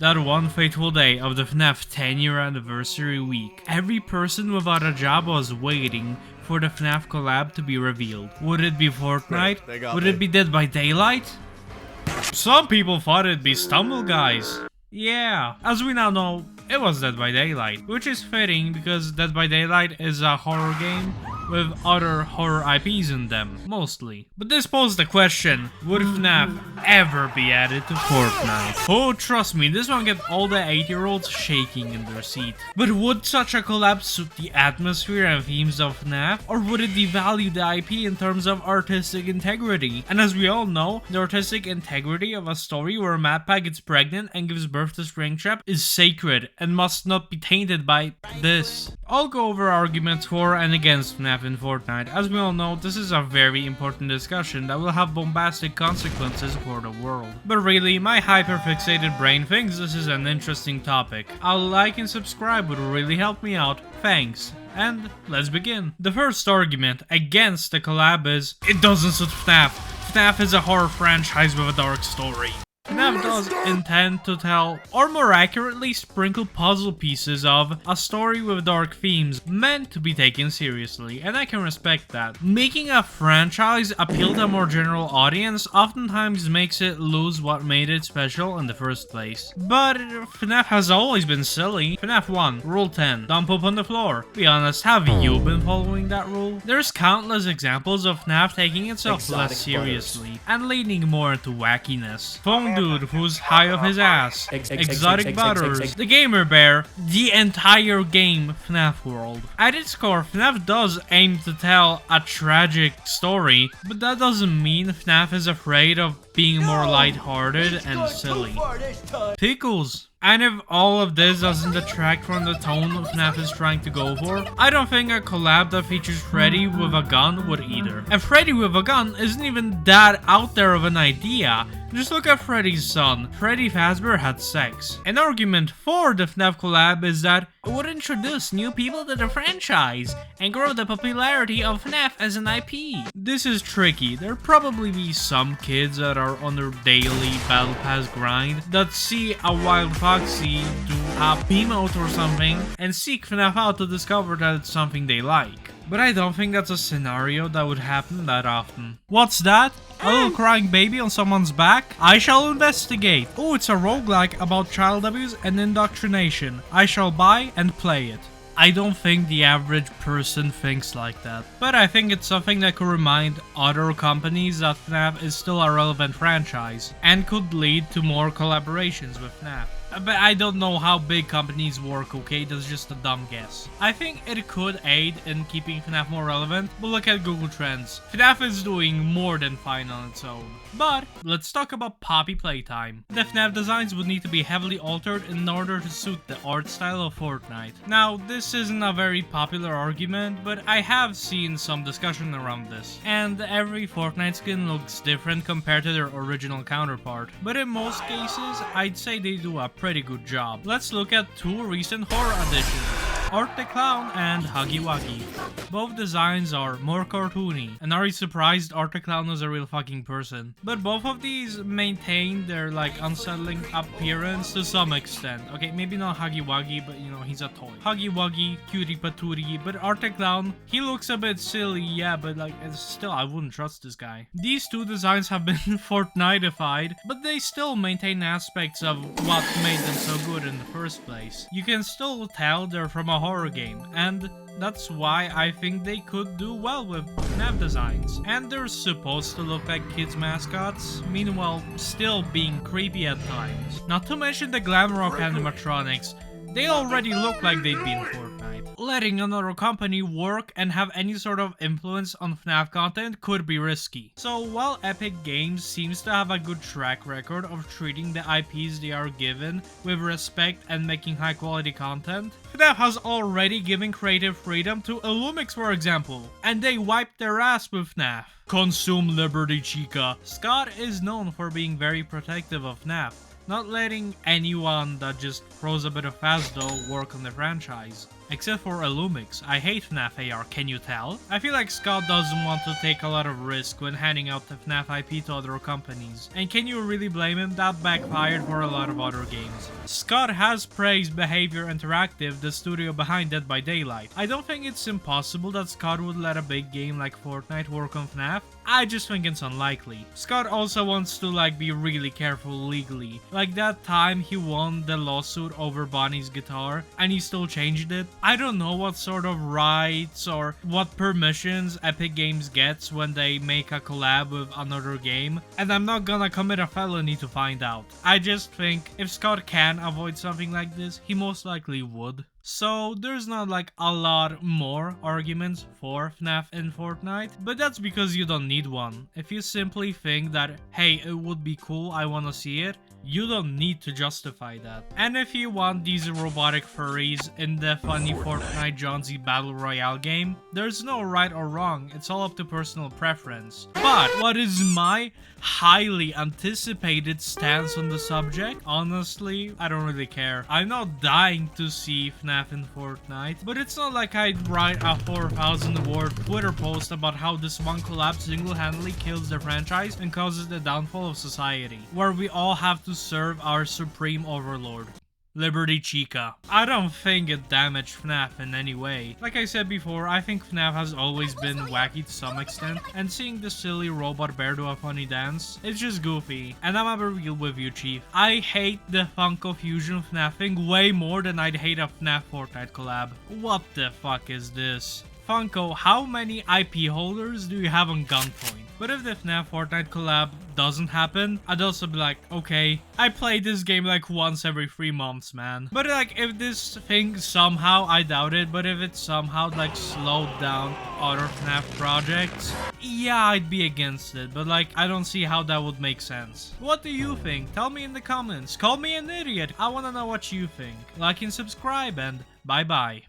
That one fateful day of the Fnaf 10-year anniversary week, every person without a job was waiting for the Fnaf collab to be revealed. Would it be Fortnite? Would it be Dead by Daylight? Some people thought it'd be Stumble Guys. Yeah, as we now know, it was Dead by Daylight, which is fitting because Dead by Daylight is a horror game with other horror IPs in them, mostly. But this posed the question, would Fnaf ever be added to Fortnite? Oh, trust me, this one get all the 8-year-olds shaking in their seat. But would such a collab suit the atmosphere and themes of Fnaf? Or would it devalue the IP in terms of artistic integrity? And as we all know, the artistic integrity of a story where a map pack gets pregnant and gives birth to Springtrap is sacred and must not be tainted by this. I'll go over arguments for and against Fnaf in Fortnite. As we all know, this is a very important discussion that will have bombastic consequences for the world. But really, my hyper-fixated brain thinks this is an interesting topic. A like and subscribe would really help me out, thanks. And let's begin. The first argument against the collab is, it doesn't suit Fnaf. Fnaf is a horror franchise with a dark story. Fnaf does intend to tell, or more accurately sprinkle puzzle pieces of, a story with dark themes meant to be taken seriously, and I can respect that. Making a franchise appeal to a more general audience oftentimes makes it lose what made it special in the first place. But Fnaf has always been silly. Fnaf 1, Rule 10, don't poop on the floor. Be honest, have you been following that rule? There's countless examples of Fnaf taking itself less seriously, and leaning more into wackiness. Phone Dude who's high off his ass, Exotic Butters, the Gamer Bear, the entire game Fnaf world. At its core, Fnaf does aim to tell a tragic story, but that doesn't mean Fnaf is afraid of being more lighthearted and silly. Pickles. And if all of this doesn't detract from the tone Fnaf is trying to go for, I don't think a collab that features Freddy with a gun would either. And Freddy with a gun isn't even that out there of an idea. Just look at Freddy's son. Freddy Fazbear had sex. An argument for the Fnaf collab is that it would introduce new people to the franchise and grow the popularity of Fnaf as an IP. This is tricky. There'll probably be some kids that are on their daily battle pass grind that see a wild foxy do a emote or something and seek Fnaf out to discover that it's something they like. But I don't think that's a scenario that would happen that often. What's that? A little crying baby on someone's back? I shall investigate. Oh, it's a roguelike about child abuse and indoctrination. I shall buy and play it. I don't think the average person thinks like that. But I think it's something that could remind other companies that Fnaf is still a relevant franchise and could lead to more collaborations with Fnaf. But I don't know how big companies work, okay? That's just a dumb guess. I think it could aid in keeping Fnaf more relevant, but look at Google Trends. Fnaf is doing more than fine on its own. But let's talk about Poppy playtime. The Fnaf designs would need to be heavily altered in order to suit the art style of Fortnite. Now, this isn't a very popular argument, but I have seen some discussion around this. And every Fortnite skin looks different compared to their original counterpart. But in most cases, I'd say they do a pretty good job. Let's look at two recent horror additions. Art the Clown and Huggy Wuggy. Both designs are more cartoony, and are you surprised Art the Clown is a real fucking person? But both of these maintain their unsettling appearance to some extent. Okay, maybe not Huggy Wuggy, but you know, he's a toy. Huggy Wuggy, cutie patootie, but Art the Clown, he looks a bit silly, yeah, but it's still, I wouldn't trust this guy. These two designs have been Fortnite-ified, but they still maintain aspects of what made them so good in the first place. You can still tell they're from a horror game, and that's why I think they could do well with Fnaf designs. And they're supposed to look like kids mascots, meanwhile still being creepy at times. Not to mention the glam rock animatronics, they already look like they'd be in Fortnite. Letting another company work and have any sort of influence on Fnaf content could be risky. So while Epic Games seems to have a good track record of treating the IPs they are given with respect and making high quality content, Fnaf has already given creative freedom to Illumix, for example, and they wiped their ass with Fnaf. Consume liberty, chica. Scott is known for being very protective of Fnaf, not letting anyone that just throws a bit of fast dough work on the franchise. Except for Illumix. I hate FNAF AR, can you tell? I feel like Scott doesn't want to take a lot of risk when handing out the FNAF IP to other companies. And can you really blame him? That backfired for a lot of other games. Scott has praised Behavior Interactive, the studio behind Dead by Daylight. I don't think it's impossible that Scott would let a big game like Fortnite work on FNAF. I just think it's unlikely. Scott also wants to be really careful legally. Like that time he won the lawsuit over Bonnie's guitar and he still changed it. I don't know what sort of rights or what permissions Epic Games gets when they make a collab with another game, and I'm not gonna commit a felony to find out. I just think if Scott can avoid something like this, he most likely would. So there's not a lot more arguments for FNAF in Fortnite, but that's because you don't need one. If you simply think that, hey, it would be cool, I wanna see it, you don't need to justify that. And if you want these robotic furries in the funny Fortnite John-Z Battle Royale game, there's no right or wrong, it's all up to personal preference. But what is my highly anticipated stance on the subject? Honestly, I don't really care. I'm not dying to see FNAF in Fortnite, but it's not like I'd write a 4,000 word Twitter post about how this one collab single-handedly kills the franchise and causes the downfall of society, where we all have to serve our supreme overlord, Liberty Chica. I don't think it damaged FNAF in any way. Like I said before, I think FNAF has always been wacky to some extent, and seeing the silly robot bear do a funny dance, it's just goofy. And I'm gonna be real with you, Chief. I hate the Funko Fusion FNAF thing way more than I'd hate a FNAF Fortnite collab. What the fuck is this? Funko, how many IP holders do you have on gunpoint? But if the FNAF Fortnite collab doesn't happen, I'd also be like, okay, I play this game once every 3 months, man. But if this thing somehow, I doubt it, but if it somehow slowed down other FNAF projects, yeah, I'd be against it. But I don't see how that would make sense. What do you think? Tell me in the comments. Call me an idiot. I wanna know what you think. Like and subscribe, and bye bye.